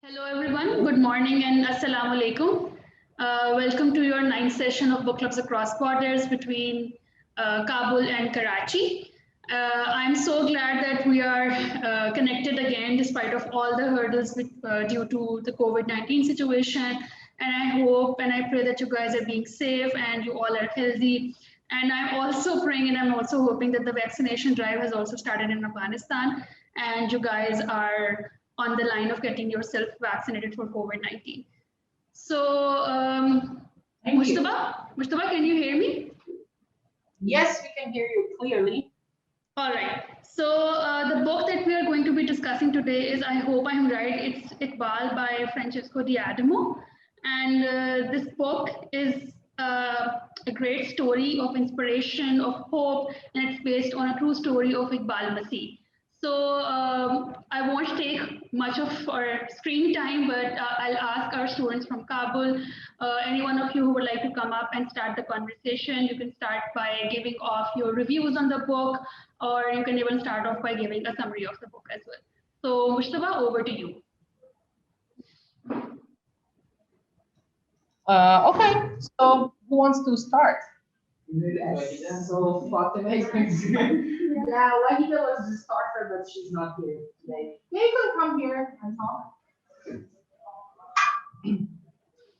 Hello everyone, good morning and assalamu alaikum. Welcome to your ninth session of book clubs across borders between Kabul and Karachi. I'm so glad that we are connected again despite of all the hurdles due to the COVID-19 situation. And I hope and I pray that you guys are being safe and you all are healthy. And I'm also praying and I'm also hoping that the vaccination drive has also started in Afghanistan and you guys are on the line of getting yourself vaccinated for COVID-19. So, Mushtaba, can you hear me? Yes, we can hear you clearly. All right. So the book that we are going to be discussing today is, I hope I'm right, it's Iqbal by Francesco Di Adamo. And this book is a great story of inspiration, of hope, and it's based on a true story of Iqbal Masih. So I won't take much of our screen time, but I'll ask our students from Kabul, any one of you who would like to come up and start the conversation. You can start by giving off your reviews on the book, or you can even start off by giving a summary of the book as well. So Mushtaba, over to you. Okay, so who wants to start? Yes. So Fatima is going to. Yeah, Wahida was the starter, but she's not here today. Yeah, you can come here and talk.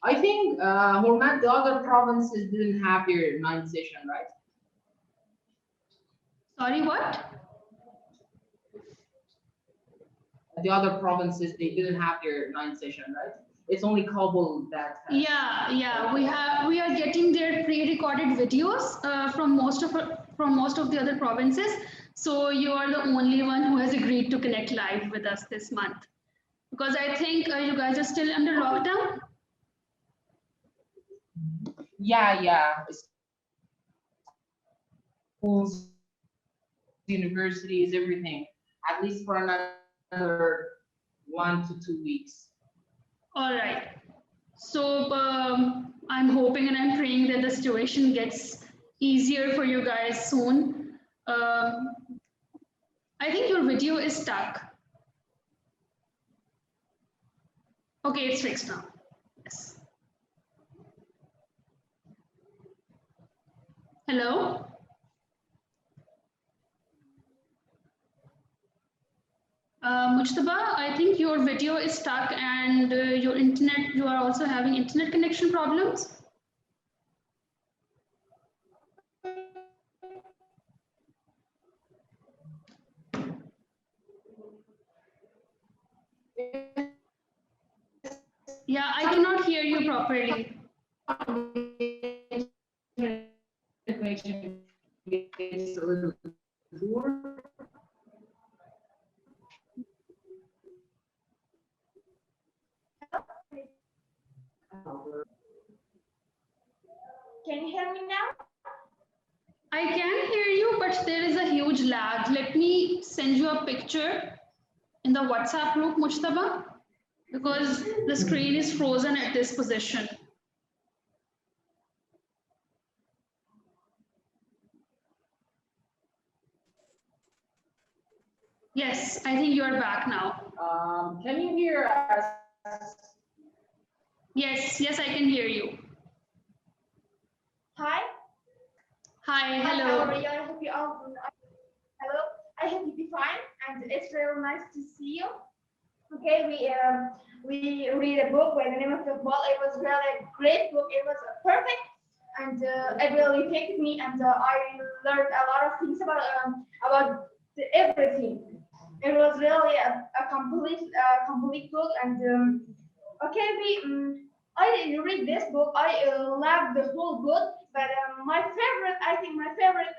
I think Hormat, the other provinces didn't have their ninth session, right? Sorry, what? The other provinces, they didn't have their ninth session, right? It's only Kabul that has. Yeah. We are getting their pre-recorded videos from most of the other provinces. So you are the only one who has agreed to connect live with us this month, because I think you guys are still under lockdown. Yeah. Schools, universities, everything. At least for another 1 to 2 weeks. All right. So I'm hoping and I'm praying that the situation gets easier for you guys soon. I think your video is stuck. Okay, it's fixed now. Yes. Hello? Mujtaba, I think your video is stuck and your internet, you are also having internet connection problems. Yeah, I cannot hear you properly. Can you hear me now? I can hear you, but there is a huge lag. Let me send you a picture in the WhatsApp group, Mujtaba, because the screen is frozen at this position. Yes, I think you are back now. Can you hear us? Yes, I can hear you. Hi. Hi, How hello. are you? I hope you all. Hello. I hope you be fine, and it's very nice to see you. Okay, we read a book by the name of Football. It was really a great book. It was perfect, and it really affected me, and I learned a lot of things about everything. It was really a complete book, and okay, I read this book. I loved the whole book, but I think my favorite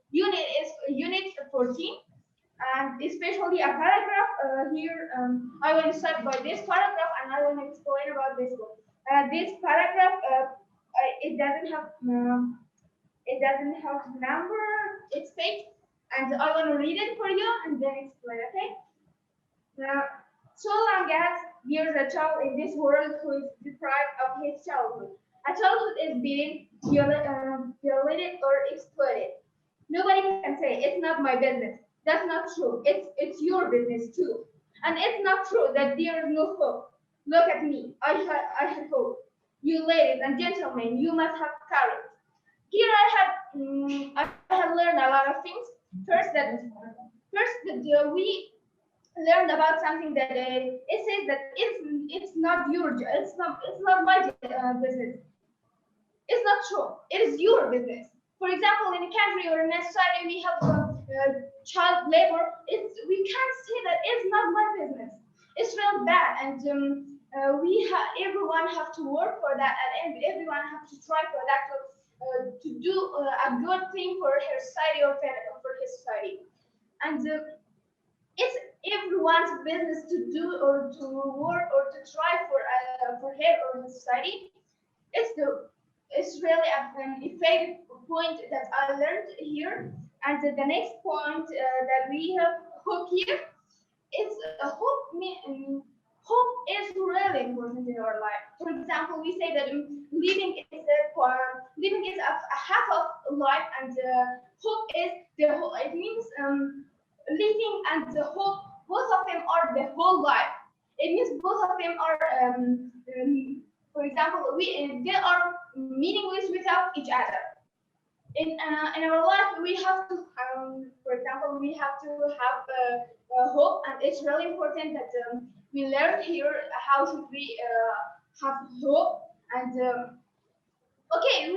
unit is unit 14, and especially a paragraph here. I will start by this paragraph, and I will explain about this book. This paragraph, it doesn't have number. It's fixed, and I want to read it for you and then explain. Okay. Now, so long as there is a child in this world who is deprived of his childhood, a childhood is being violated or exploited. Nobody can say it's not my business. That's not true. It's your business too. And it's not true that there is no hope. Look at me. I had hope. You ladies and gentlemen, you must have courage. Here I have learned a lot of things. First that we learned about something that it says that it's not your it's not my business. It's not true. It is your business. For example, in a country or in a society, we have child labor. We can't say that it's not my business. It's real bad, and everyone have to work for that, and everyone have to try for that to do a good thing for her society or for his society. And it's everyone's business to do or to work or to try for her or his society. It's really an effective point that I learned here. And the next point that we have hope here is hope is really important in our life. For example, we say that living is a half of life, and hope is the whole. It means living and the hope. Both of them are the whole life. It means both of them are. For example, they are meaningless without each other. In our life, we have to, for example, we have to have hope, and it's really important that we learn here how should we have hope. And okay,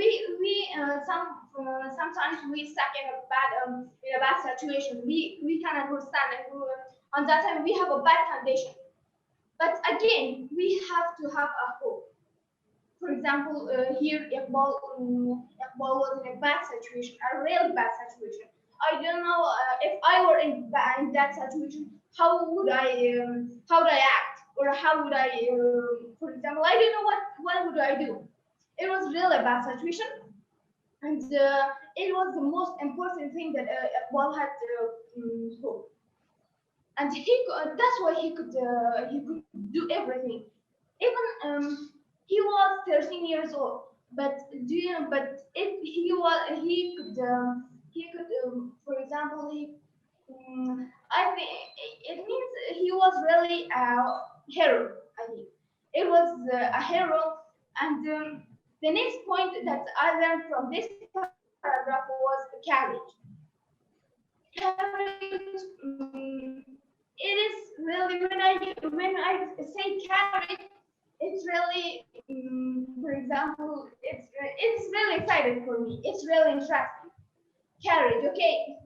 sometimes we stuck in a bad situation. We can understand, and on that time we have a bad condition. But again, we have to have a hope. For example, here Iqbal was in a bad situation, a really bad situation. I don't know if I were in that situation, how would I act, or how would I, for example, I don't know what would I do. It was really a bad situation, and it was the most important thing that Iqbal had hope, and that's why he could do everything, even. He was 13 years old, but if he could for example I think it means he was really a hero. I think it was a hero, and the next point that I learned from this paragraph was courage. Courage. It is really when I say courage, it's really, for example, it's really exciting for me. It's really interesting. Courage, okay.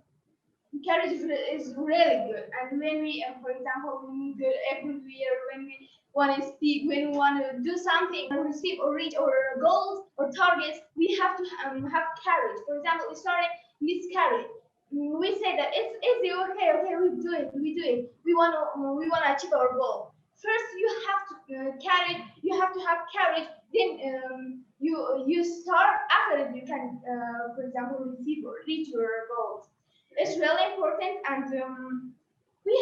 Courage is really good. And when we, for example, when we do everywhere, when we want to speak, when we want to do something, or receive or reach our goals or targets, we have to have courage. For example, we started with courage. We say that it's easy, okay, we do it. We want to achieve our goal. First, you have to have courage. Then you start. After that, you can, for example, receive or reach your goals. It's really important, and we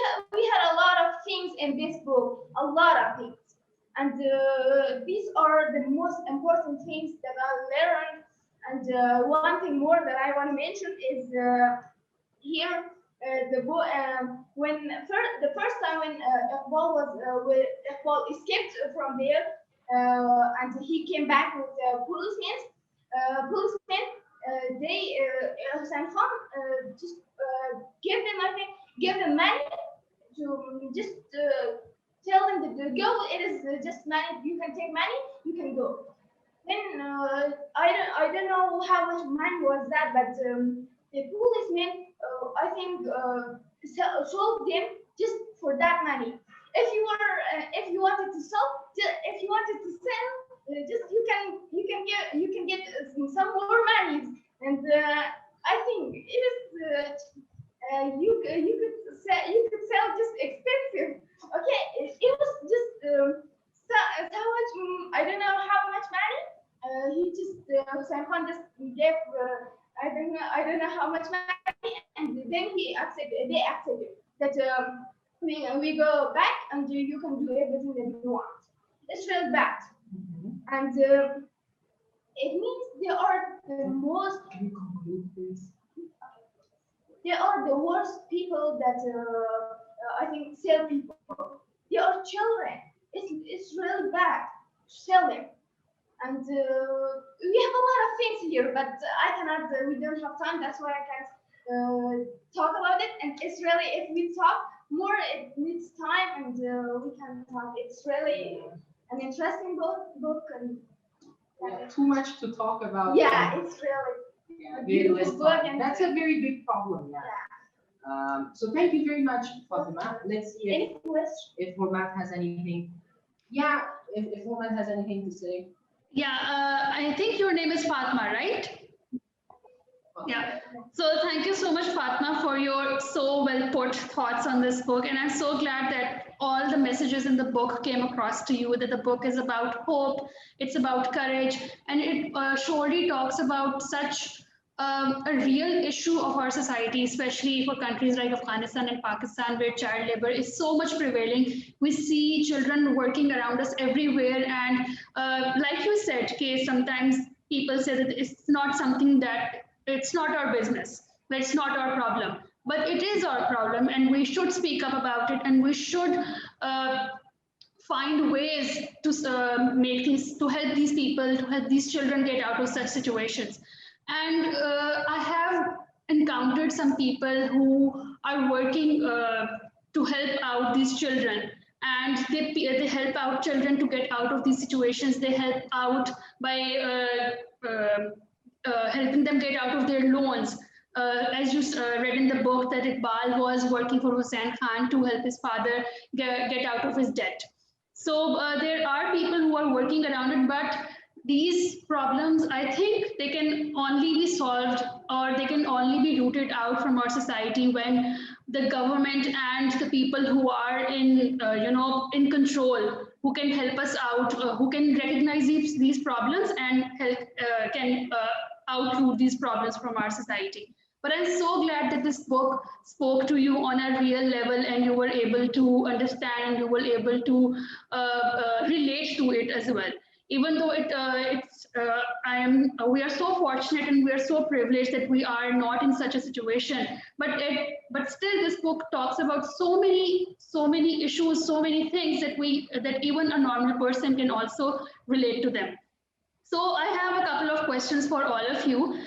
had a lot of things in this book, a lot of things, and these are the most important things that I learned. And one thing more that I want to mention is here. The boy the first time when Iqbal escaped from there, and he came back with policemen. They Hussein Khan just give them money to just tell them that go. It is just money. You can take money. You can go. Then I don't know how much money was that, but the policemen I think sold them just for that money. If you wanted to sell, just you can get some more money, and I think it is you could sell just expensive. Okay, it was just so much. I don't know how much money. He just Hussein Khan just gave. I don't know how much money, and then they accepted that we go back, and you can do everything that you want. It's real bad, and it means they are the most. Can you conclude, please? They are the worst people that I think sell people. children. It's really bad to tell them. And we have a lot of things here, but I cannot. We don't have time. That's why I can't talk about it. And it's really, if we talk more, it needs time, and we can talk. It's really an interesting book, and Too much to talk about. yeah, it's really Yeah, a very less beautiful book, time. and That's a very big problem. Yeah. So thank you very much, Fatima. Let's see any question? if Hormat has anything. Yeah, if Hormat has anything to say. Yeah, I think your name is Fatma, right? Yeah. So thank you so much, Fatma, for your so well put thoughts on this book. And I'm so glad that all the messages in the book came across to you, that the book is about hope, it's about courage, and it surely talks about such a real issue of our society, especially for countries like Afghanistan and Pakistan, where child labor is so much prevailing. We see children working around us everywhere. And like you said, Kay, sometimes people say that it's not something that it's not our business, that's not our problem. But it is our problem, and we should speak up about it, and we should find ways to make these, to help these people, to help these children get out of such situations. And I have encountered some people who are working to help out these children, and they help out children to get out of these situations. They help out by helping them get out of their loans. As you read in the book, that Iqbal was working for Hussein Khan to help his father get out of his debt. So there are people who are working around it, but these problems, I think they can only be solved, or they can only be rooted out from our society when the government and the people who are in, in control, who can help us out, who can recognize these problems and help, can outroot these problems from our society. But I'm so glad that this book spoke to you on a real level, and you were able to understand, and you were able to relate to it as well. Even though we are so fortunate and we are so privileged that we are not in such a situation. But still, this book talks about so many issues, so many things that even a normal person can also relate to them. So I have a couple of questions for all of you.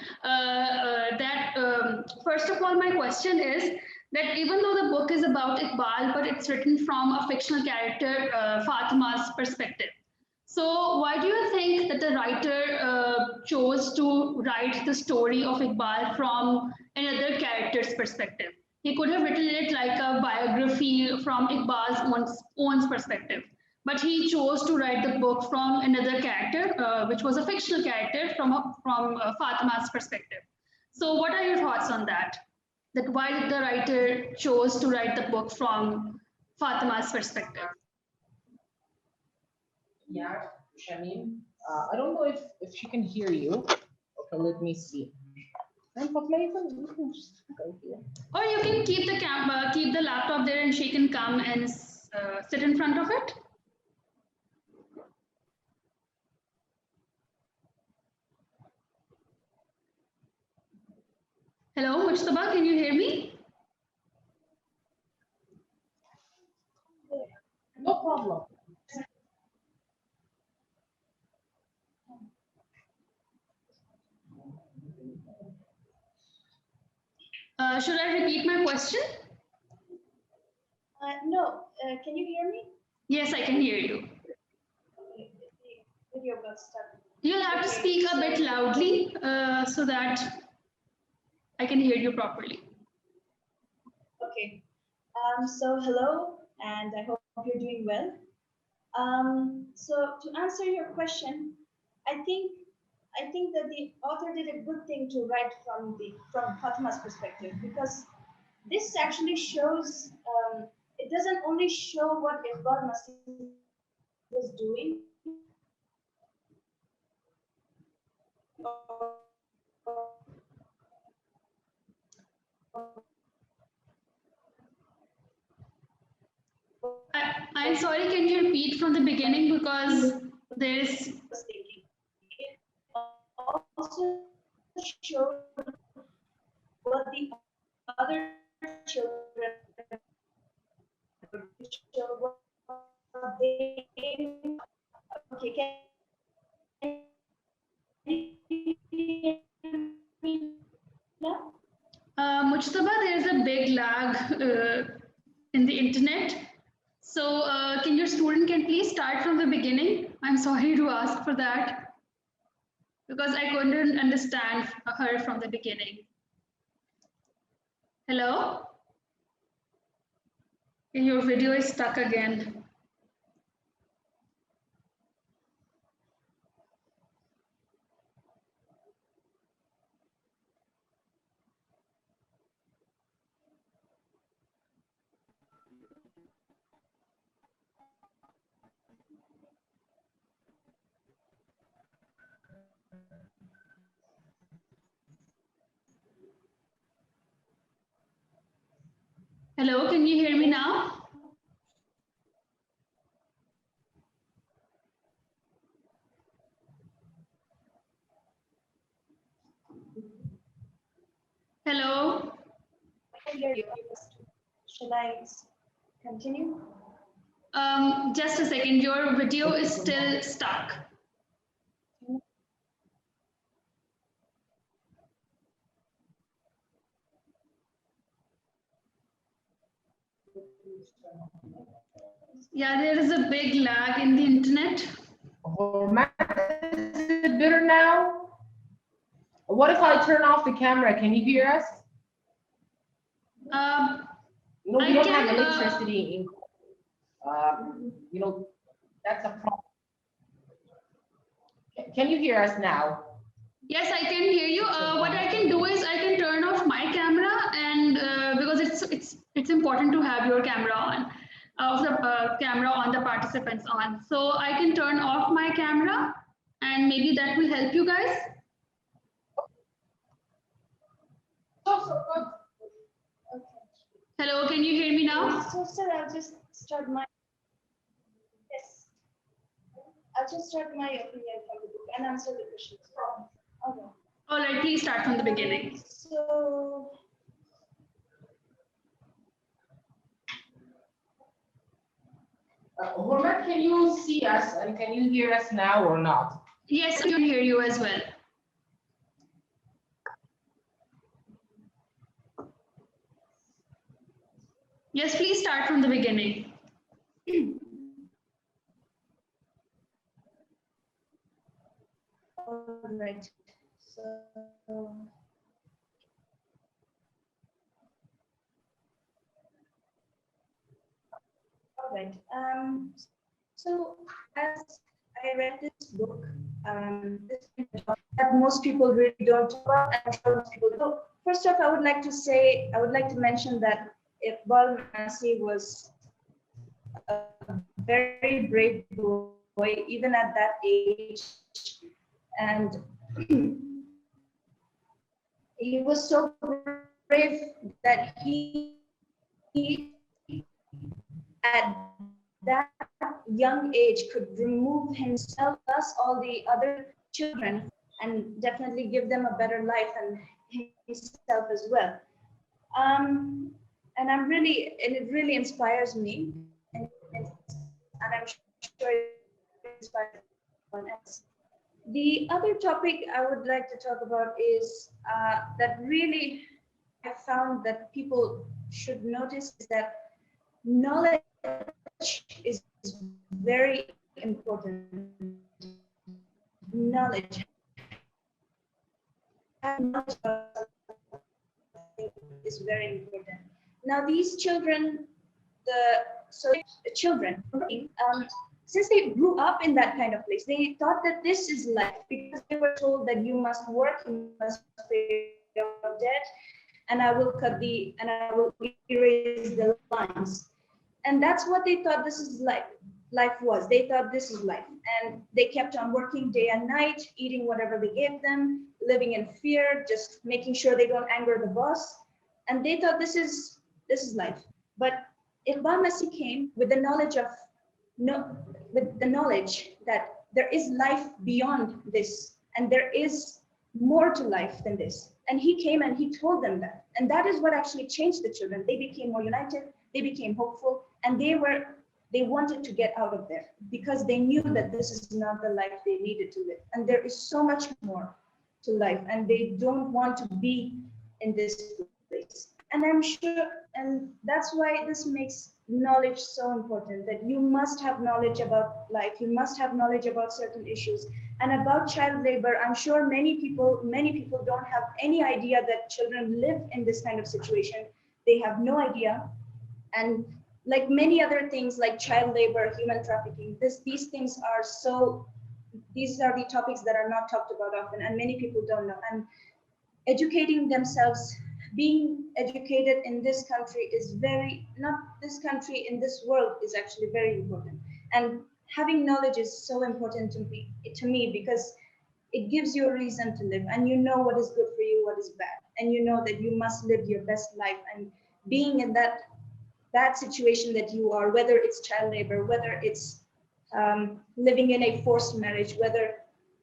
First of all, my question is that even though the book is about Iqbal, but it's written from a fictional character, Fatima's perspective. So why do you think that the writer chose to write the story of Iqbal from another character's perspective? He could have written it like a biography from Iqbal's own perspective. But he chose to write the book from another character, which was a fictional character from Fatima's perspective. So, what are your thoughts on that? That why did the writer chose to write the book from Fatima's perspective? Yeah, Shamim. I don't know if she can hear you. Okay, let me see. And Fatima, you can just go here. Or you can keep the laptop there, and she can come and sit in front of it. Hello, Mujtaba, can you hear me? No problem. Should I repeat my question? No. Can you hear me? Yes, I can hear you. Okay, the video got stuck. You'll have to speak a bit loudly so that I can hear you properly. Okay. So hello, and I hope you're doing well. So to answer your question, I think that the author did a good thing to write from Fatima's perspective, because this actually shows. It doesn't only show what Iqbal Masih was doing. I'm sorry, can you repeat from the beginning, because there's... It also showed what the other children showed what they, okay, can you hear me now? Mujtaba, there's a big lag in the internet. So can your student can please start from the beginning? I'm sorry to ask for that because I couldn't understand her from the beginning. Hello? Your video is stuck again. Hello, can you hear me now? Hello? I can hear you. Shall I continue? Just a second, your video is still stuck. Yeah, there is a big lag in the internet. Is it better now? What if I turn off the camera? Can you hear us? You know, we don't have electricity in, you know, that's a problem. Can you hear us now? Yes, I can hear you. What I can do is I can turn off my camera, and because it's important to have your camera on, the camera on, the participants on. So I can turn off my camera, and maybe that will help you guys. Hello, can you hear me now? So, sir, I'll just start my. Yes. I'll just start my opinion from the book and answer the questions. Okay. All right, please start from the beginning. So, Hormat, can you see us and can you hear us now or not? Yes, I can hear you as well. Yes, please start from the beginning. all right. So, all right. So as I read this book, this that most people really don't talk about, and I'm sure most people don't. First off, I would like to mention that Iqbal Mansi was a very brave boy, even at that age, and he was so brave that he at that young age could remove himself plus all the other children and definitely give them a better life and himself as well. And it really inspires me, and I'm sure it inspires everyone else. The other topic I would like to talk about is that really I found that people should notice is that knowledge is very important. Knowledge. Knowledge is very important. Now these children, children, since they grew up in that kind of place, they thought that this is life because they were told that you must work, you must pay your debt, and I will erase the lines. And that's what they thought this is life was. They thought this is life. And they kept on working day and night, eating whatever they gave them, living in fear, just making sure they don't anger the boss. And they thought this is life. But Iqbal Masih came with the knowledge that there is life beyond this, and there is more to life than this. And he came and he told them that. And that is what actually changed the children. They became more united, they became hopeful, and they were they wanted to get out of there because they knew that this is not the life they needed to live. And there is so much more to life, and they don't want to be in this place. And I'm sure, and that's why this makes knowledge so important, that you must have knowledge about life, you must have knowledge about certain issues. And about child labor, I'm sure many people don't have any idea that children live in this kind of situation. They have no idea. And like many other things like child labor, human trafficking, these things are these are the topics that are not talked about often, and many people don't know. And educating themselves, being educated in this country is not this country, in this world is actually very important. And having knowledge is so important to me because it gives you a reason to live, and you know what is good for you, what is bad, and you know that you must live your best life. And being in that situation that you are, whether it's child labor, whether it's living in a forced marriage, whether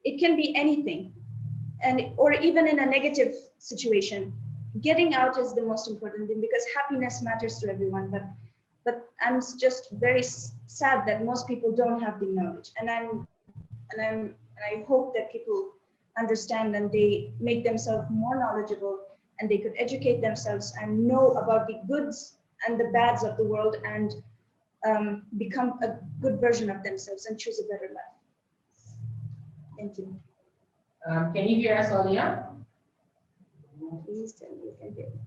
it can be anything, or even in a negative situation, getting out is the most important thing, because happiness matters to everyone. But I'm just very sad that most people don't have the knowledge, and I hope that people understand and they make themselves more knowledgeable, and they could educate themselves and know about the goods and the bads of the world, and become a good version of themselves and choose a better life. Thank you. Can you hear us, Alia? Please tell me you can hear me.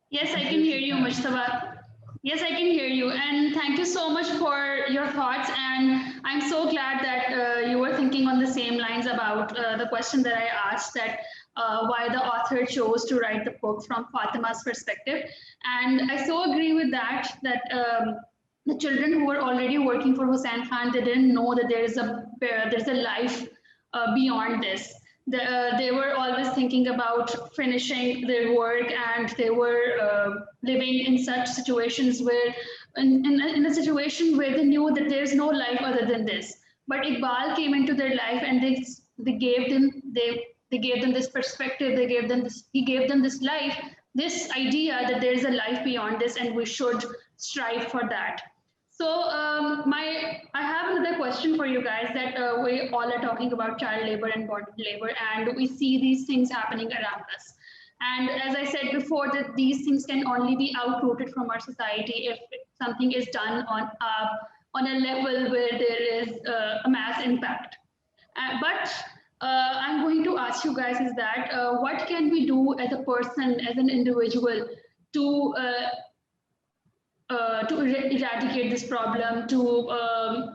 Yes, I can hear you, Mushtaba. Yes, I can hear you. And thank you so much for your thoughts. And I'm so glad that you were thinking on the same lines about the question that I asked, that why the author chose to write the book from Fatima's perspective. And I so agree with that, the children who were already working for Hussain Khan, they didn't know that there's a life beyond this. They were always thinking about finishing their work, and they were living in such situations where, in a situation where they knew that there's no life other than this. But Iqbal came into their life, and they gave them this perspective. He gave them this life, this idea that there is a life beyond this, and we should strive for that. So I have another question for you guys, that we all are talking about child labor and bonded labor, and we see these things happening around us. And as I said before, that these things can only be uprooted from our society if something is done on a level where there is a mass impact. But I'm going to ask you guys is that what can we do as a person, as an individual, to eradicate this problem, to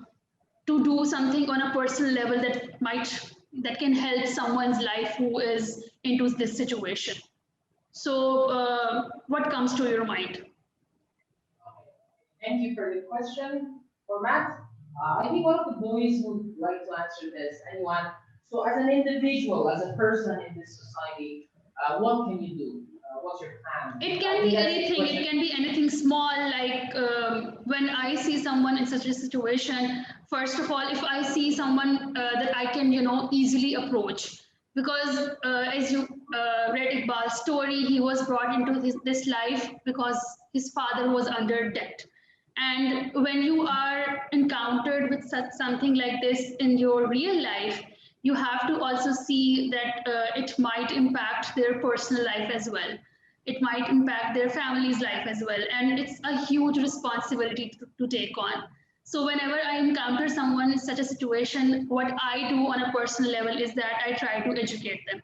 do something on a personal level that can help someone's life who is into this situation. So what comes to your mind? Thank you for the question. For Matt, I think one of the boys would like to answer this. Anyone? So as an individual, as a person in this society, what can you do? What's your plan? It can be anything. It can be anything small, like when I see someone in such a situation, first of all, if I see someone that I can, easily approach, because as you read Iqbal's story, he was brought into this life because his father was under debt. And when you are encountered with something like this in your real life, you have to also see that it might impact their personal life as well. It might impact their family's life as well. And it's a huge responsibility to take on. So whenever I encounter someone in such a situation, what I do on a personal level is that I try to educate them.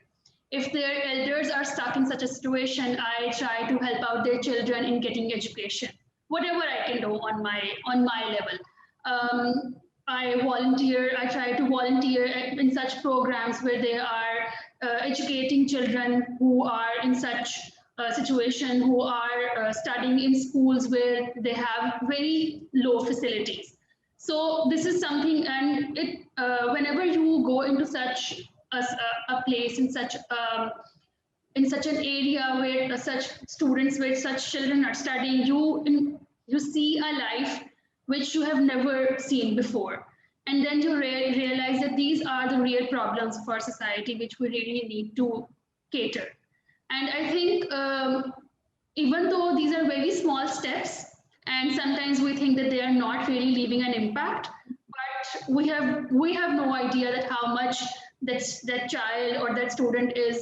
If their elders are stuck in such a situation, I try to help out their children in getting education, whatever I can do on my level. I volunteer. I try to volunteer in such programs where they are educating children who are in such situation, who are studying in schools where they have very low facilities. So this is something, and whenever you go into such a place, in such an area where such students, where such children are studying, you see a life which you have never seen before. And then you realize that these are the real problems of our society, which we really need to cater. And I think even though these are very small steps, and sometimes we think that they are not really leaving an impact, but we have no idea that how much that child or that student is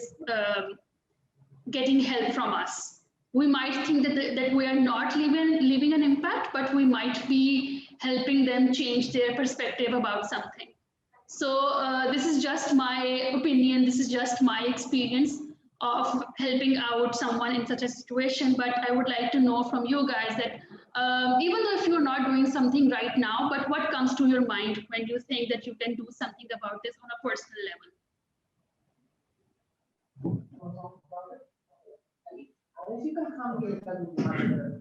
getting help from us. We might think that we are not leaving an impact, but we might be helping them change their perspective about something. So this is just my opinion. This is just my experience of helping out someone in such a situation. But I would like to know from you guys that even though if you're not doing something right now, but what comes to your mind when you think that you can do something about this on a personal level? If you can come here, that would be much better.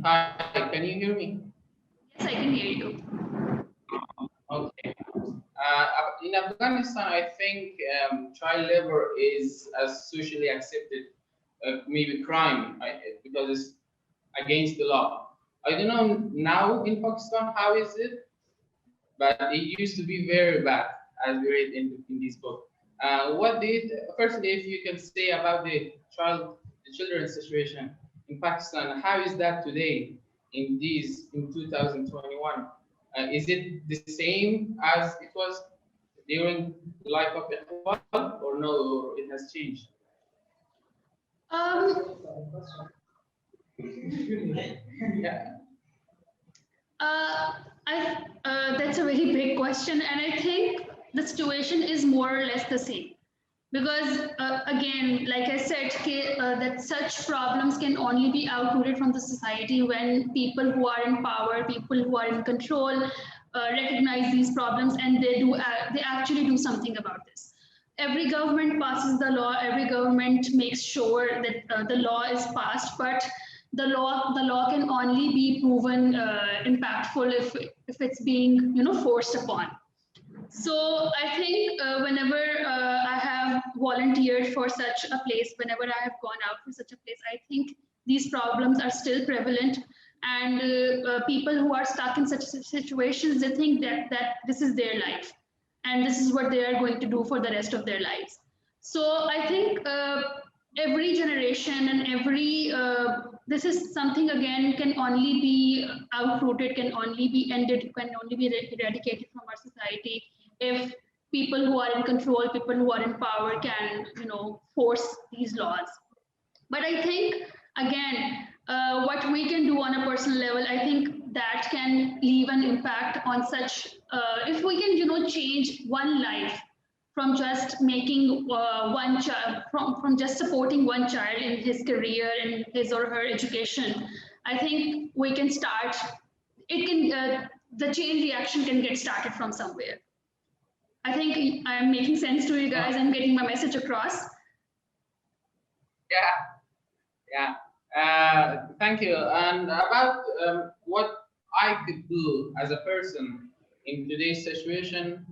Hi, can you hear me? Yes, I can hear you. Okay. In Afghanistan, I think child labor is as socially accepted, maybe crime, because it's against the law. I don't know now in Pakistan how is it, but it used to be very bad, as we read in this book. Firstly, if you can say about the children's situation in Pakistan, how is that today in 2021? Is it the same as it was during the life of Iqbal, or no, or it has changed? Um, Yeah. That's a very big question, and I think the situation is more or less the same. Because again, like I said, that such problems can only be uprooted from the society when people who are in power, people who are in control, recognize these problems and they actually do something about this. Every government passes the law, every government makes sure that the law is passed, but the law can only be proven impactful if it's being forced upon. So I think whenever I have volunteered for such a place, whenever I have gone out for such a place, I think these problems are still prevalent. And people who are stuck in such situations, they think that this is their life and this is what they are going to do for the rest of their lives. So I think every generation and this is something again can only be uprooted, can only be ended, can only be eradicated from our society if people who are in control, people who are in power can force these laws. But I think again, what we can do on a personal level, I think that can leave an impact on such if we can change one life from just making one child from just supporting one child in his career and his or her education. I think we can start it can the chain reaction can get started from somewhere. I think I'm making sense to you guys and getting my message across. Yeah. Thank you. And about what I could do as a person in today's situation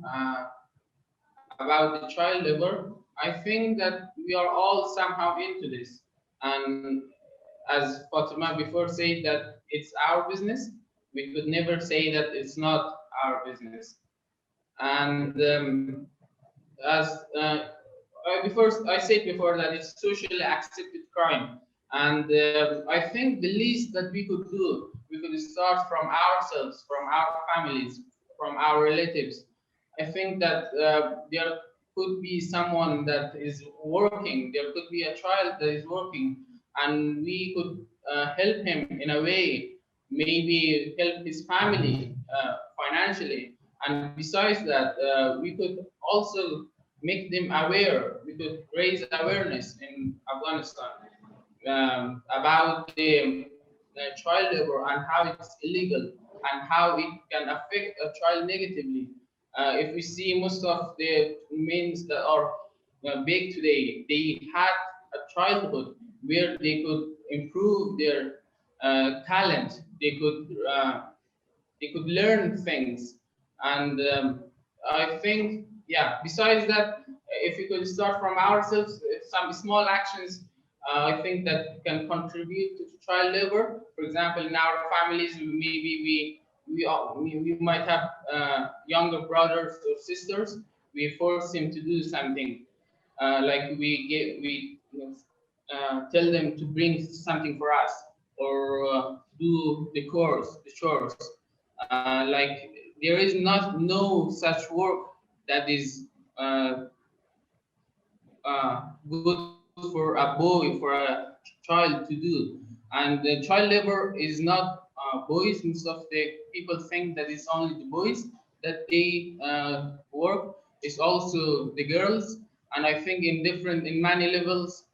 about the child labor, I think that we are all somehow into this. And as Fatima before said that it's our business, we could never say that it's not our business. And as before, I said before that it's socially accepted crime. And I think the least that we could do, we could start from ourselves, from our families, from our relatives. I think that there could be someone that is working, there could be a child that is working, and we could help him in a way, maybe help his family financially. And besides that, we could also make them aware. We could raise awareness in Afghanistan about the child labor and how it's illegal and how it can affect a child negatively. If we see most of the men that are big today, they had a childhood where they could improve their talent. They could learn things, and I think, yeah, besides that, if we could start from ourselves, some small actions, I think that can contribute to child labor. For example, in our families, maybe we we might have younger brothers or sisters. We force him to do something, like we tell them to bring something for us, or do the chores. Like there is not no such work that is good for a boy, for a child to do. And child labor is not boys. Most of the people think that it's only the boys that they work. It's also the girls. And I think in many levels,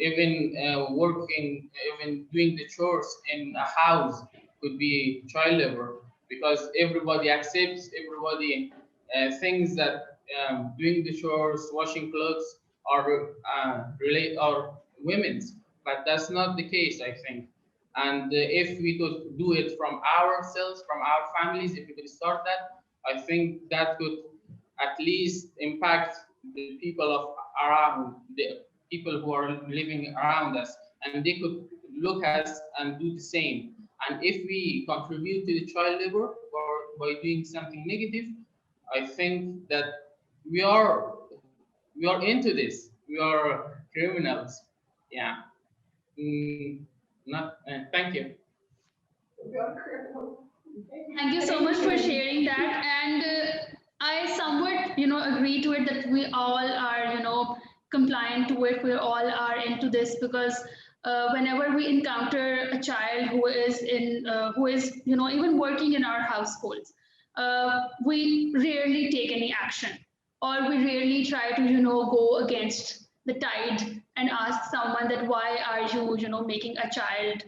even working, even doing the chores in a house could be child labor, because everybody accepts, everybody thinks that doing the chores, washing clothes are relate are women's, but that's not the case, I think. And if we could do it from ourselves, from our families, if we could start that, I think that could at least impact the people of around, the people who are living around us, and they could look at us and do the same. And if we contribute to the child labor or by doing something negative, I think that we are we are into this. We are criminals. Yeah. Not. Thank you. Thank you so much for sharing that. And I somewhat, agree to it that we all are, compliant to it. We all are into this because whenever we encounter a child who is, even working in our households, we rarely take any action, or we rarely try to, go against the tide and ask someone that why are you, making a child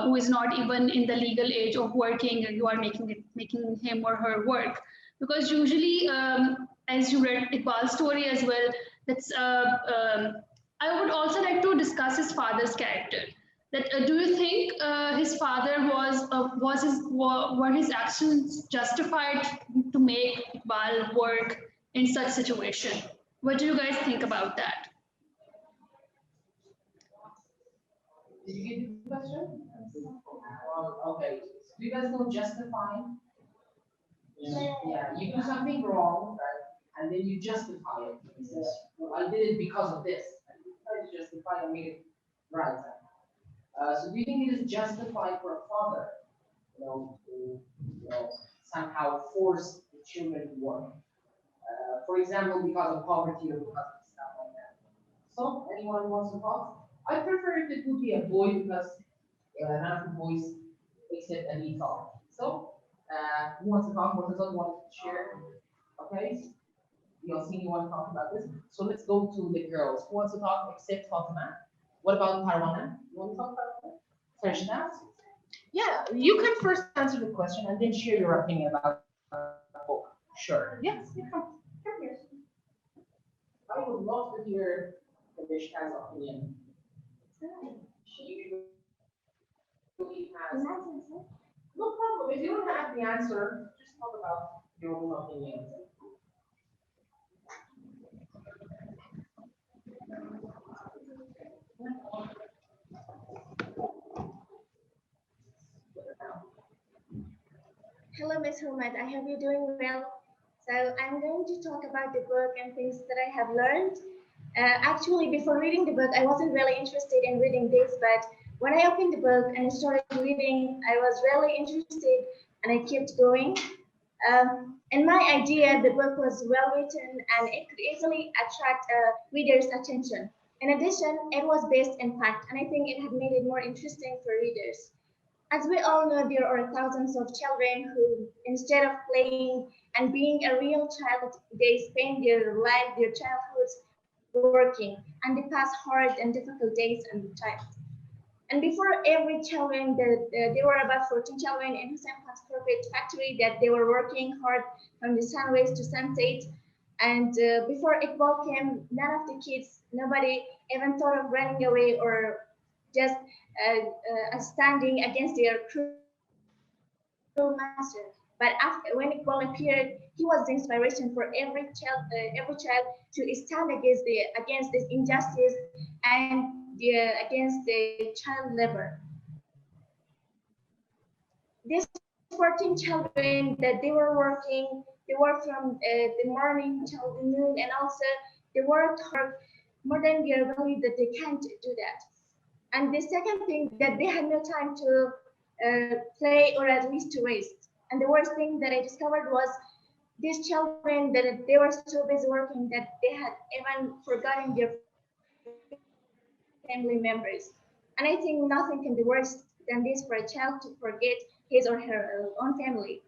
who is not even in the legal age of working, and you are making him or her work. Because usually, as you read Iqbal's story as well, that's I would also like to discuss his father's character. That do you think his father were his actions justified to make Iqbal work in such situation? What do you guys think about that? Did you get the question? Okay. Do you guys know justifying? Yeah, you do something wrong, right? And then you justify it. You say, well, I did it because of this. And you try to justify and make it right. So do you think it is justified for a father, to somehow force the children to work? For example, because of poverty or because of stuff like that. So, anyone wants to talk? I prefer if it would be a boy because none of the boys except an talk. So, who wants to talk? What want to share? Okay, you all see you want to talk about this. So let's go to the girls. Who wants to talk except Fatima? What about Parwana? You want to talk about that? Sarishna? Yeah, you can first answer the question and then share your opinion about the book. Sure. Yes, you come here. I would love to hear Sarishna's opinion. She usually has. No problem. If you don't have the answer, just talk about your own opinion. Hello, Miss Humat. I hope you're doing well. So I'm going to talk about the book and things that I have learned. Actually, before reading the book, I wasn't really interested in reading this, but when I opened the book and started reading, I was really interested and I kept going. In my idea, the book was well written and it could easily attract a reader's attention. In addition, it was based in fact, and I think it had made it more interesting for readers. As we all know, there are thousands of children who, instead of playing and being a real child, they spend their life, their childhoods working, and they pass hard and difficult days and times. And before every children, there were about 14 children in Hussein Khan's corporate factory that they were working hard from the sunrise to sunset. And before Iqbal came, none of the kids, nobody even thought of running away or just standing against their cruel master. But after, when Iqbal appeared, he was the inspiration for every child to stand against this injustice and against the child labor. This 14 children that they were working. They worked from the morning till the noon, and also they worked hard more than their ability that they can't do that. And the second thing that they had no time to play or at least to rest. And the worst thing that I discovered was these children that they were so busy working that they had even forgotten their family members. And I think nothing can be worse than this for a child to forget his or her own family.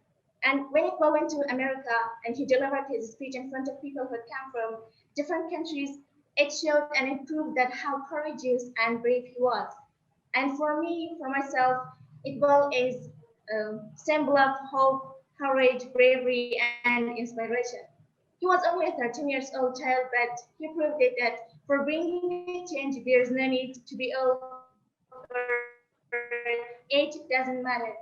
And when Iqbal went to America and he delivered his speech in front of people who had come from different countries, it showed and it proved that how courageous and brave he was. And for me, for myself, Iqbal is a symbol of hope, courage, bravery, and inspiration. He was only a 13 years old child, but he proved it that for bringing a change, there is no need to be old or age doesn't matter.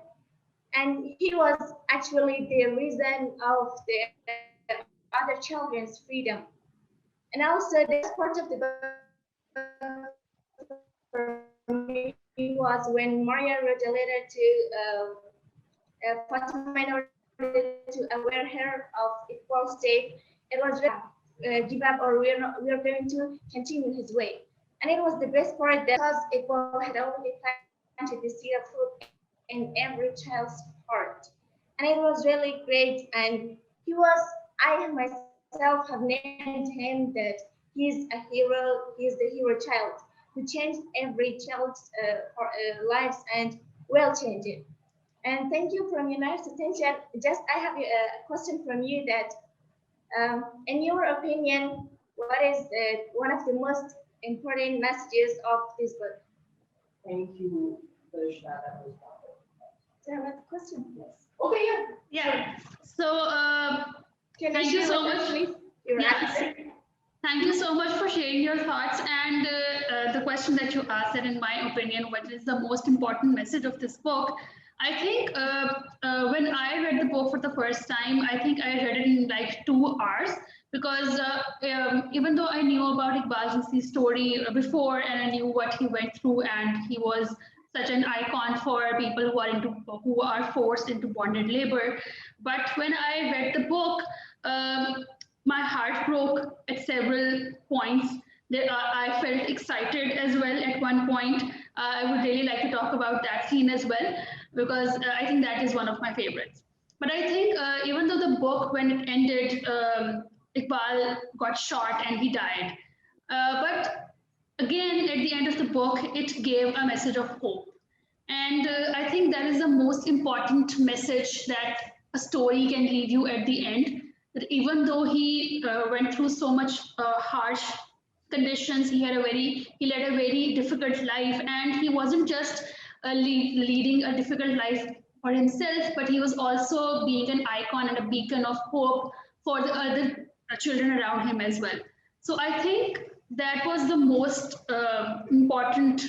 And he was actually the reason of the other children's freedom. And also the best part of the book for me was when Maria wrote a letter to Fatima in order to aware her of Iqbal's state. It was really give up or we're going to continue his way. And it was the best part that because Iqbal had already planted the seed of hope in every child's heart. And it was really great. And he was, I myself have named him that he's a hero, he's the hero child who changed every child's lives and will change it. And thank you from your nice attention. Just I have a question from you that, in your opinion, what is one of the most important messages of this book? Thank you, Darshana. Do you have a question? Yes. Okay, yeah. Yeah. So Can thank you you share so with us, much. please, your Yes. answer? Thank you so much for sharing your thoughts and the question that you asked, that in my opinion, what is the most important message of this book? I think when I read the book for the first time, I think I read it in like 2 hours because even though I knew about Iqbal Jinsi's story before and I knew what he went through and he was such an icon for people who are forced into bonded labor, but when I read the book, my heart broke at several points. I felt excited as well at one point. I would really like to talk about that scene as well because I think that is one of my favorites. But I think even though the book, when it ended, Iqbal got shot and he died. But again, at the end of the book, it gave a message of hope. And I think that is the most important message that a story can leave you at the end. That even though he went through so much harsh conditions, he led a very difficult life, and he wasn't just leading a difficult life for himself, but he was also being an icon and a beacon of hope for the other children around him as well. So I think that was the most important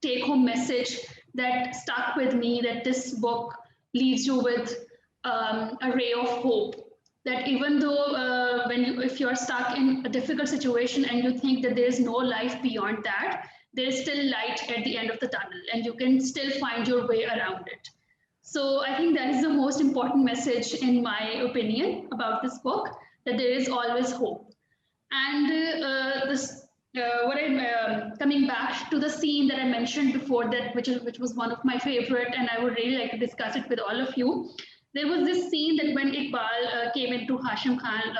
take-home message that stuck with me. That this book leaves you with a ray of hope, that even though if you're stuck in a difficult situation and you think that there is no life beyond that, there is still light at the end of the tunnel and you can still find your way around it. So I think that is the most important message in my opinion about this book, that there is always hope. And what I'm coming back to the scene that I mentioned before, that which was one of my favorite, and I would really like to discuss it with all of you. There was this scene that when Iqbal came into Hashim Khan,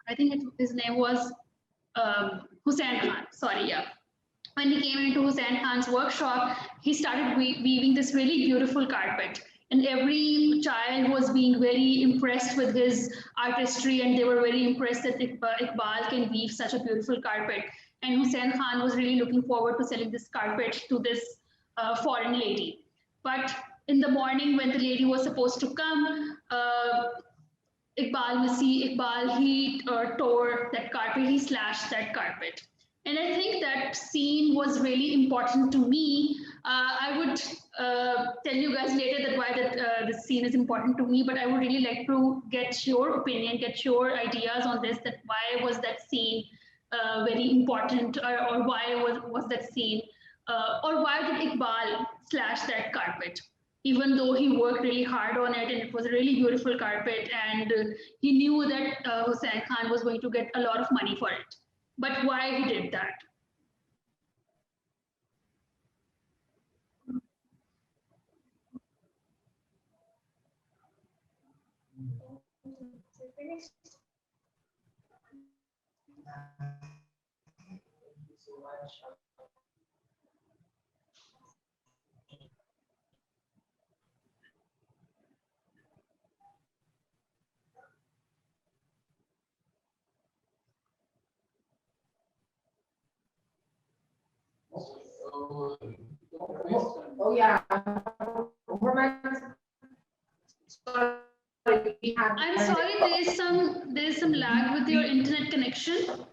I think his name was Hussain Khan. Sorry, yeah. When he came into Hussain Khan's workshop, he started weaving this really beautiful carpet. And every child was being very impressed with his artistry, and they were very impressed that Iqbal can weave such a beautiful carpet. And Hussain Khan was really looking forward to selling this carpet to this foreign lady. But in the morning, when the lady was supposed to come, Iqbal, he tore that carpet, he slashed that carpet. And I think that scene was really important to me. I would tell you guys later that why this scene is important to me, but I would really like to get your opinion, get your ideas on this, that why was that scene very important, or why was that scene, or why did Iqbal slash that carpet? even though he worked really hard on it and it was a really beautiful carpet, and he knew that Hussain Khan was going to get a lot of money for it. But why he did that? Oh yeah. Sorry, we had- I'm sorry, there is some lag with your internet connection.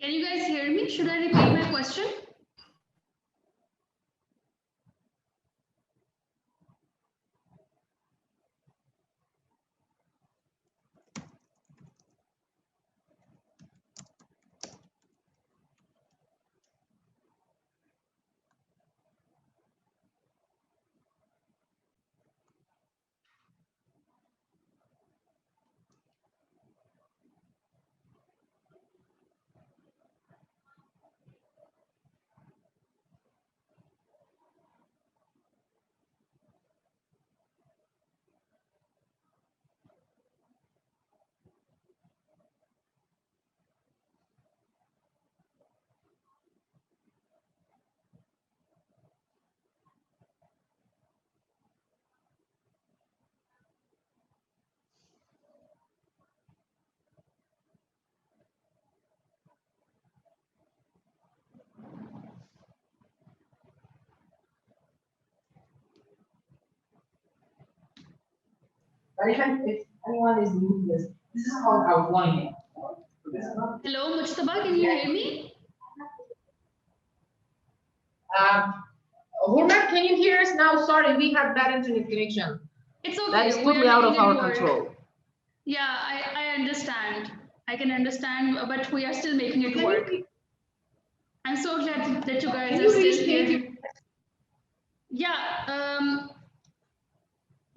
Can you guys hear me? Should I repeat my question? But if anyone is new to this is called outlining. Hello, Mujtaba, can you hear me? Hurmat, can you hear us now? Sorry, we had bad internet connection. It's okay. That is we are totally out of making it our work. control. Yeah, I understand. I can understand, but we are still making it work. I'm so glad that you guys are still here. Yeah,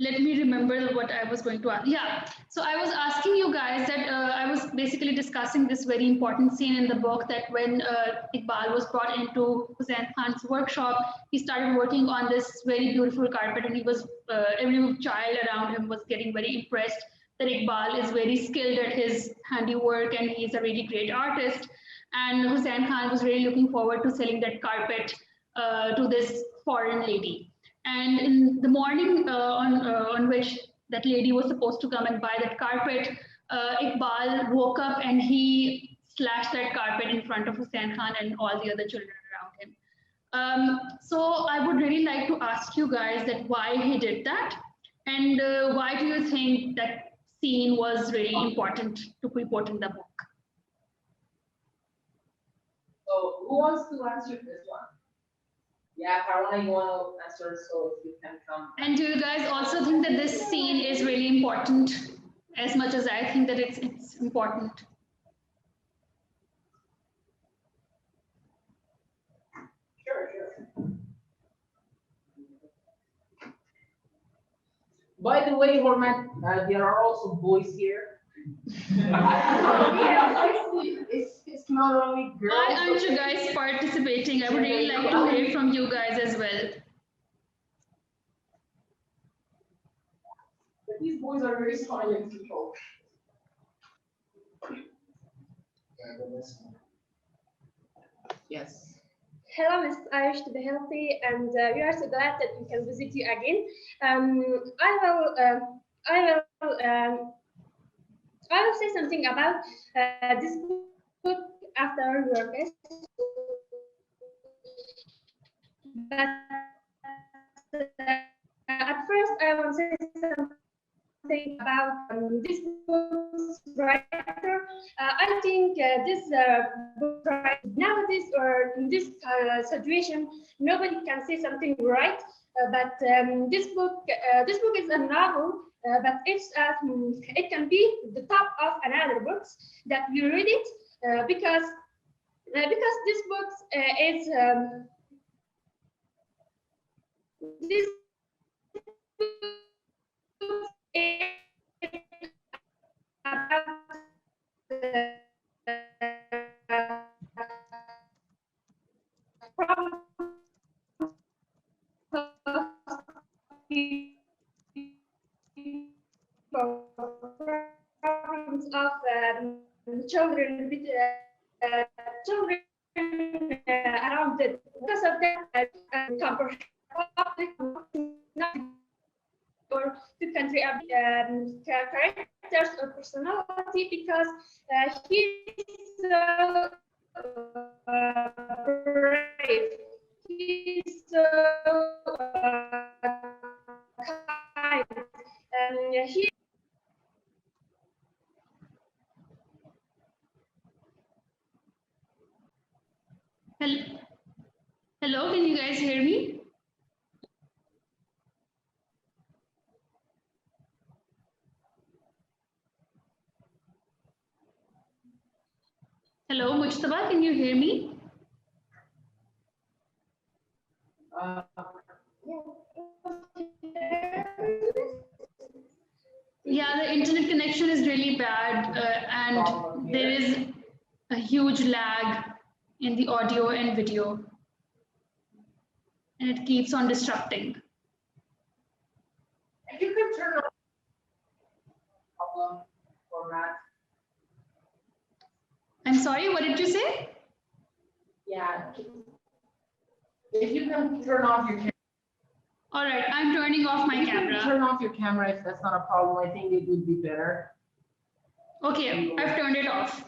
let me remember what I was going to ask. Yeah, so I was asking you guys that I was basically discussing this very important scene in the book, that when Iqbal was brought into Hussain Khan's workshop, he started working on this very beautiful carpet, and he was every child around him was getting very impressed that Iqbal is very skilled at his handiwork and he's a really great artist. And Hussain Khan was really looking forward to selling that carpet to this foreign lady. And in the morning on which that lady was supposed to come and buy that carpet, Iqbal woke up and he slashed that carpet in front of Hussain Khan and all the other children around him. So I would really like to ask you guys that why he did that, and why do you think that scene was really important to be put in the book? So who wants to answer this one? Yeah, Caroline, you want to answer, so if you can come. And do you guys also think that this scene is really important as much as I think that it's important? Sure, sure. By the way, Hormat, there are also boys here. It's not only girls. Why aren't you guys participating? I would really like to hear from you guys as well. But these boys are very silent people. Yes. Hello, Ms. Irish to be healthy, and we are so glad that we can visit you again. I will say something about this book after your best. but at first I want to say something about this book's writer. I think this book writer nowadays or in this situation, nobody can say something right. But this book is a novel, but it can be the top of another books that we read it because this book is this book is about problems of children with children around it. Because of that, public not or to country characters or personality because he's so brave. He's so kind. He Hello, can you guys hear me? Hello, Mujtaba, can you hear me? Yeah, the internet connection is really bad and there is a huge lag in the audio and video. And it keeps on disrupting. If you could turn on problem format. I'm sorry, what did you say? Yeah. If you can turn off your camera. All right, I'm turning off my camera. Turn off your camera if that's not a problem. I think it would be better. Okay, I've turned it off.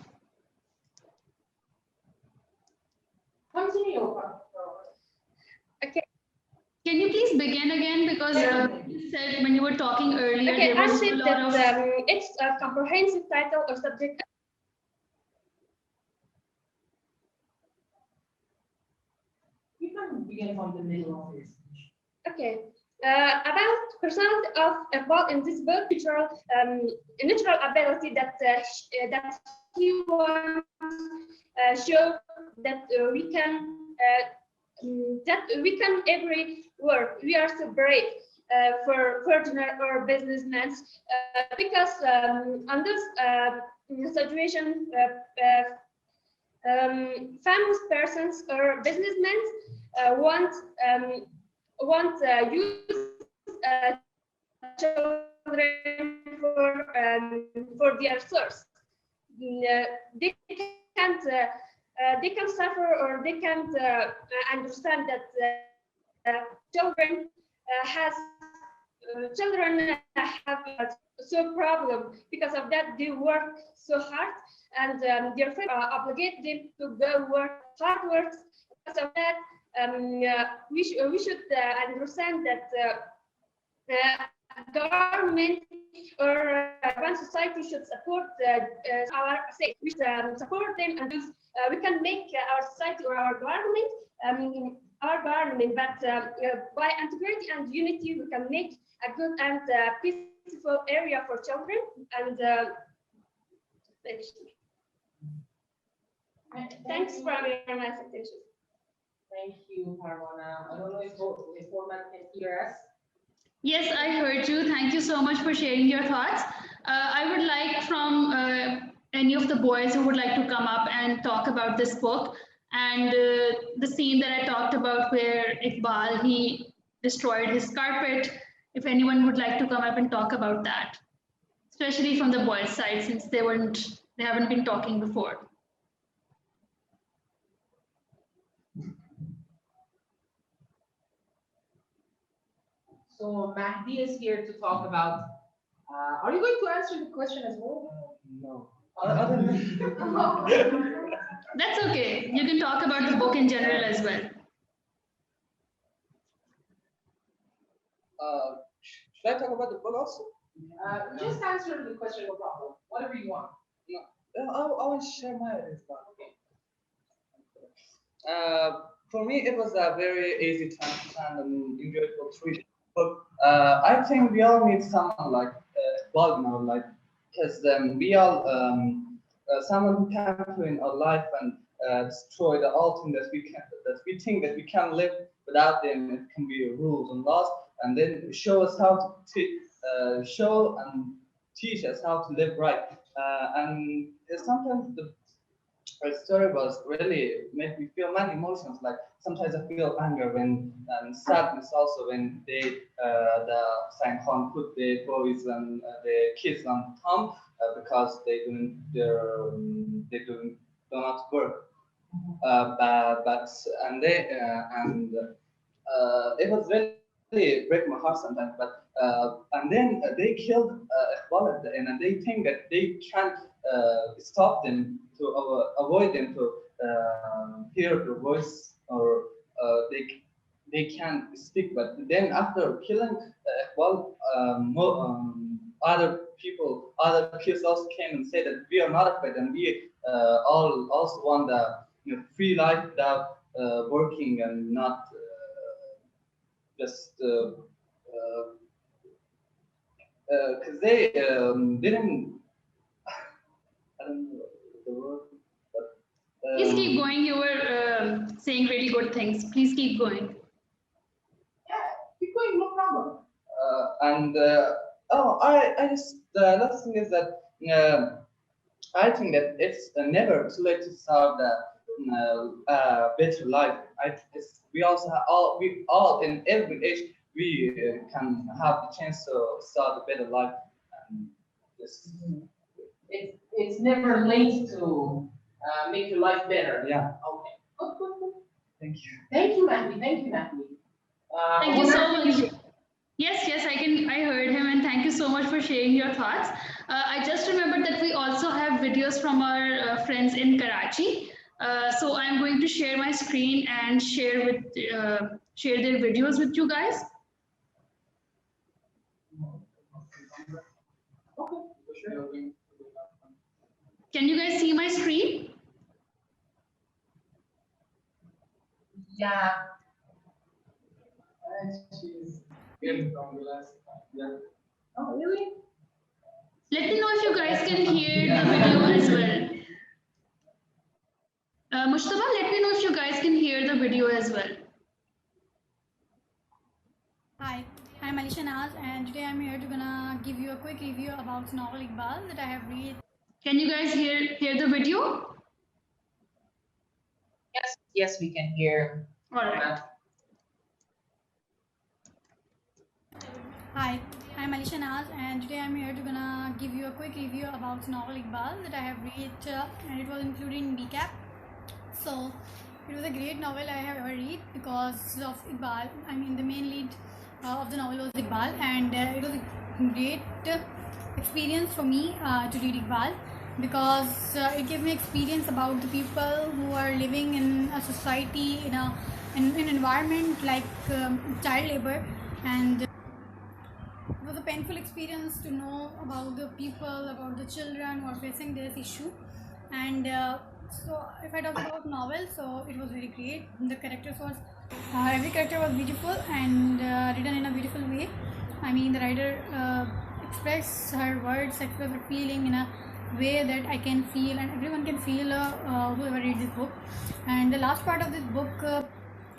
Continue. okay. Can you please begin again? Because you said when you were talking earlier, Okay, there I was a said lot that of... it's a comprehensive title or subject. You can begin from the middle of your speech. Okay. About personality of Paul in this book, natural ability that that he wants show that we can every work. We are so brave for partner or businessmen because on this situation, famous persons or businessmen want use children for their source. They can't suffer or they can't understand that children have so problem. Because of that they work so hard and their friends obligate them to go work hard work. Because of that we should understand that government or one society should support our state. We should support them and we can make our society or our government but by integrity and unity we can make a good and peaceful area for children and thanks for your nice attention. Thank you, Parwana. I don't know if format can hear us. Yes, I heard you. Thank you so much for sharing your thoughts. I would like from any of the boys who would like to come up and talk about this book and the scene that I talked about where Iqbal, he destroyed his carpet. If anyone would like to come up and talk about that, especially from the boys' side, since they haven't been talking before. So Mahdi is here to talk about. Are you going to answer the question as well? No. That's okay. You can talk about the book in general as well. Should I talk about the book also? Just answer the question, no problem. Whatever you want. I want to share my ideas about it. Okay. For me, it was a very easy time to find and enjoyable to read. But I think we all need someone like Iqbal in our life, because we all someone who can enter in our life and destroy the all thing that we think that we can live without them. It can be rules and laws, and then show us how to show and teach us how to live right. And sometimes the her story was really made me feel many emotions. Like sometimes I feel anger when and sadness also when the Sang Khan put the boys and the kids on Tom because they do not work. But and they and it was really break my heart sometimes. But and then they killed Iqbal at the end, and they think that they can't stop them to avoid them to hear the voice, or they can't speak. But then after killing Iqbal, other kids also came and said that we are not afraid, and we all also want the free life without working and not just because they didn't. I don't know the word, but Please keep going. You were saying really good things. Please keep going. Yeah, keep going, no problem. And I just the last thing is that I think that it's never too late to start a better life. We also we all in every age we can have the chance to start a better life. And just, It's never late to make your life better. yeah. Okay. Good. Thank you. Thank you, Mahdi. Thank you, Mahdi. Thank you so much. Yes, I heard him, and thank you so much for sharing your thoughts. I just remembered that we also have videos from our friends in Karachi. So I'm going to share my screen and share their videos with you guys. Can you guys see my screen? Yeah. Yeah. Oh, really? Let me know if you guys can hear the video as well. Mustafa, let me know if you guys can hear the video as well. Hi, I'm Alisha Naz, and today I'm here to gonna give you a quick review about novel Iqbal that I have read. Can you guys hear the video? Yes, we can hear. All right. Hi, I'm Alisha Naz, and today I'm here to gonna give you a quick review about novel Iqbal that I have read, and it was included in recap. So it was a great novel I have ever read because of Iqbal. I mean, the main lead of the novel was Iqbal, and it was a great experience for me to read Iqbal because it gave me experience about the people who are living in a society in an environment like child labor, and it was a painful experience to know about the people, about the children who are facing this issue. And so if I talk about novel, so it was very great. The characters was every character was beautiful and written in a beautiful way. I mean, the writer expressed her words, expressed her feeling in a way that I can feel and everyone can feel whoever reads this book. And the last part of this book,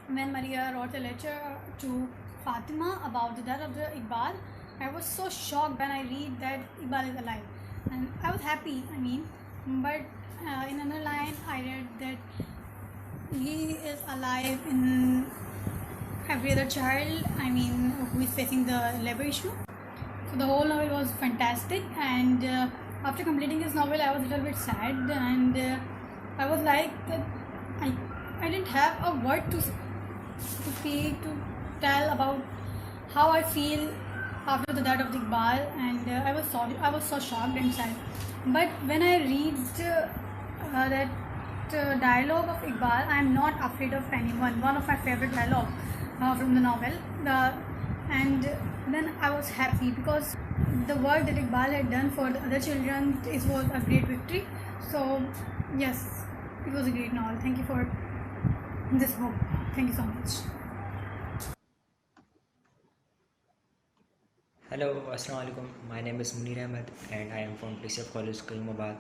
when Maria wrote a letter to Fatima about the death of the Iqbal, I was so shocked when I read that Iqbal is alive, and I was happy. I mean, but in another line I read that he is alive in every other child, I mean, who is facing the labor issue. So the whole novel was fantastic, and after completing this novel I was a little bit sad, and I was like that I didn't have a word to speak, to tell about how I feel after the death of the Iqbal, and I was so shocked and sad. But when I read that dialogue of Iqbal, I am not afraid of anyone, one of my favorite dialogue from the novel, and then I was happy because the work that Iqbal had done for the other children was a great victory. So yes, it was a great novel. Thank you for this book. Thank you so much. Hello, Assalamu alaikum. My name is Munir Ahmed and I am from PCF College, Karimabad,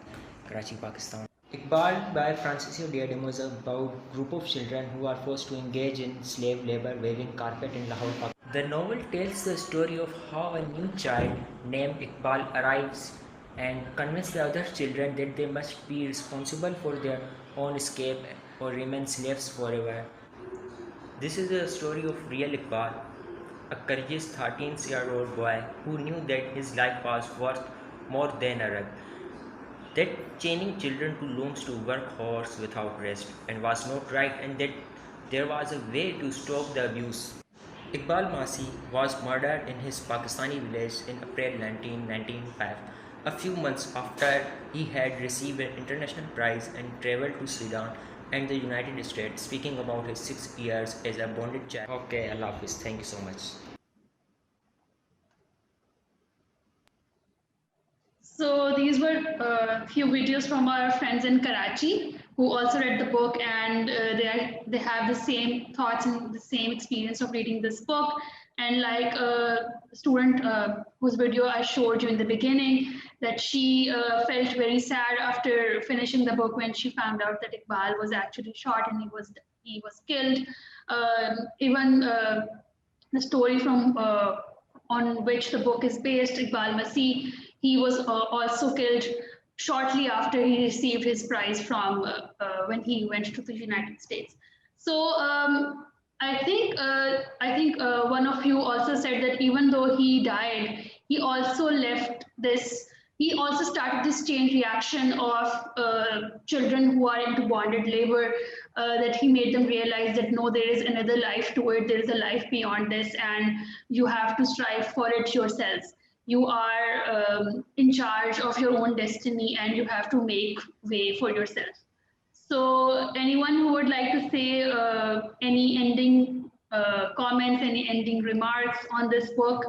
Karachi, Pakistan. Iqbal by Francisco Diademo is about a group of children who are forced to engage in slave labor weaving carpet in Lahore, Pakistan. The novel tells the story of how a new child named Iqbal arrives and convinces the other children that they must be responsible for their own escape or remain slaves forever. This is a story of real Iqbal, a courageous 13-year-old boy who knew that his life was worth more than a rug, that chaining children to looms to work hours without rest and was not right, and that there was a way to stop the abuse. Iqbal Masi was murdered in his Pakistani village in April 1995, a few months after he had received an international prize and traveled to Sudan and the United States, speaking about his 6 years as a bonded child. Okay, Allah Hafiz. Thank you so much. So these were a few videos from our friends in Karachi who also read the book, and they have the same thoughts and the same experience of reading this book. And like a student whose video I showed you in the beginning, that she felt very sad after finishing the book when she found out that Iqbal was actually shot and he was killed. Even the story from on which the book is based, Iqbal Masih, he was also killed shortly after he received his prize from when he went to the United States. So I think one of you also said that even though he died, he also left this. He also started this chain reaction of children who are into bonded labor, that he made them realize that no, there is another life to it, there is a life beyond this, and you have to strive for it yourselves. You are in charge of your own destiny and you have to make way for yourself. So anyone who would like to say any ending comments, any ending remarks on this book,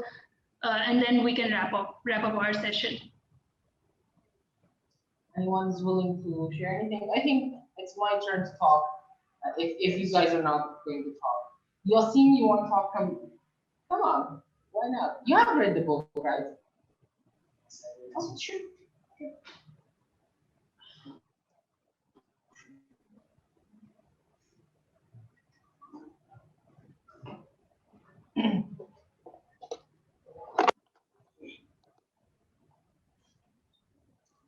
and then we can wrap up our session. Anyone's willing to share anything? I think it's my turn to talk. If you guys are not going to talk, Yasin, you want to talk? Come on, why not? You have read the book, right? Oh, sure.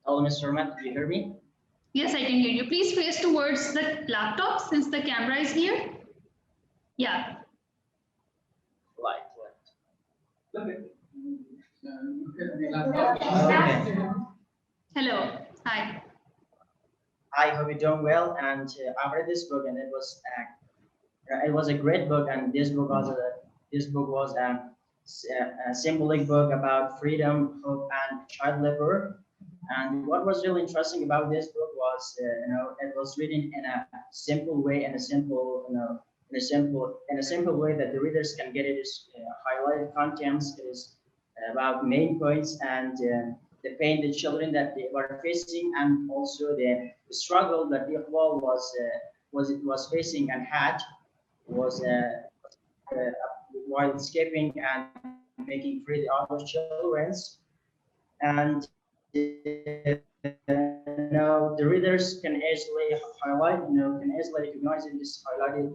Hello, Mr. Matt, do you hear me? Yes, I can hear you. Please face towards the laptop since the camera is here. Yeah. Right. Okay. Hello. Hi. I hope you're doing well, and I've read this book, and it was a great book, and this book was a symbolic book about freedom, hope, and child labor. And what was really interesting about this book was, it was written in a simple way, in a simple, in a simple way that the readers can get it. Is highlighted contents is about main points and the pain the children that they were facing, and also the struggle that Iqbal was facing and had was while escaping and making free the other childrens. And the readers can easily highlight, can easily recognize in this highlighted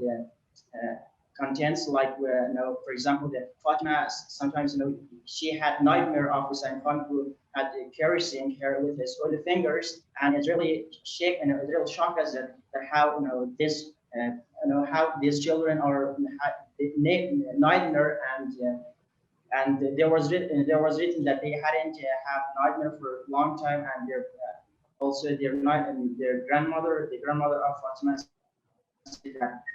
contents, like for example, that Fatima sometimes she had nightmare of Hussein Khan, who had caressing her with his oily fingers, and it's really it really shocked us that how this how these children are nightmare, and there was written that they hadn't have nightmare for a long time, and their also their grandmother, the grandmother of Fatima, said that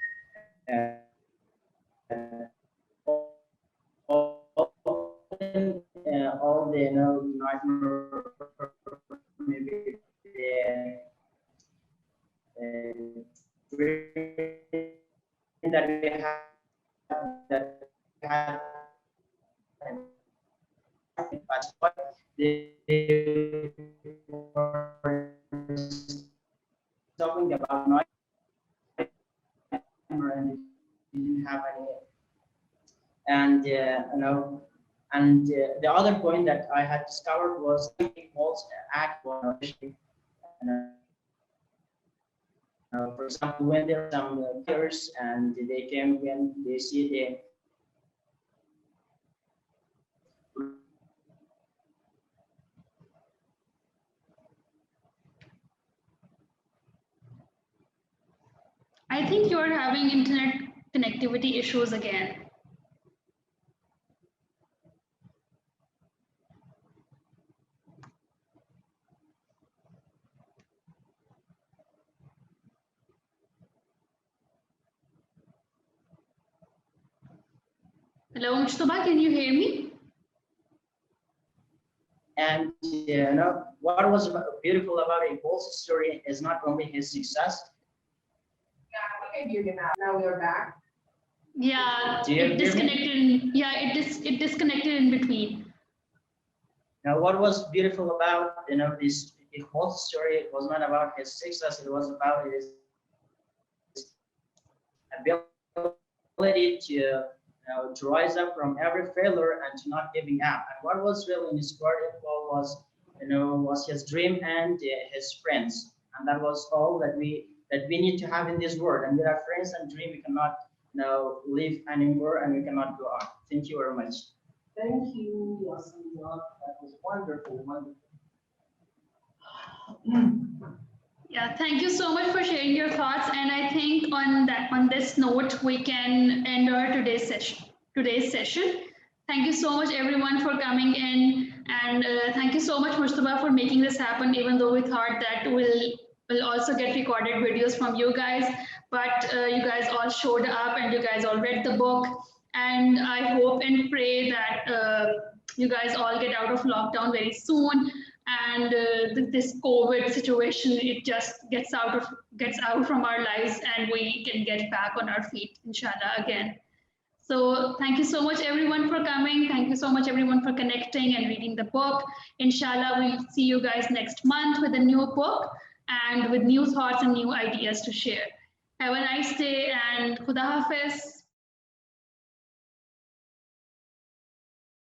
all the nightmare, maybe the that we had were talking about noise and didn't have any, and the other point that I had discovered was false act was for example, when there are some killers and they came when they see the I think you're having internet connectivity issues again. Hello, Mustafa, can you hear me? and what was beautiful about a Bolt's story is not only his success. Yeah, we can hear you now. Now we are back. Yeah, Do you it hear me? disconnected. Yeah, it disconnected in between. Now, what was beautiful about this Bolt's story was not about his success; it was about his ability to rise up from every failure and to not giving up. And what was really inspiring was his dream and his friends, and that was all that we need to have in this world. And with our friends and dream, we cannot live anymore, and we cannot go on. Thank you very much. Thank you, Yasin. That was wonderful, wonderful. Yeah, thank you so much for sharing your thoughts. And I think on this note, we can end our today's session. Thank you so much everyone for coming in, and thank you so much Mustafa for making this happen. Even though we thought that we'll also get recorded videos from you guys, but you guys all showed up and you guys all read the book. And I hope and pray that you guys all get out of lockdown very soon, and this COVID situation, it just gets out from our lives, and we can get back on our feet, inshallah, again. So thank you so much everyone for coming. Thank you so much everyone for connecting and reading the book. Inshallah, we'll see you guys next month with a new book and with new thoughts and new ideas to share. Have a nice day and Khuda Hafiz.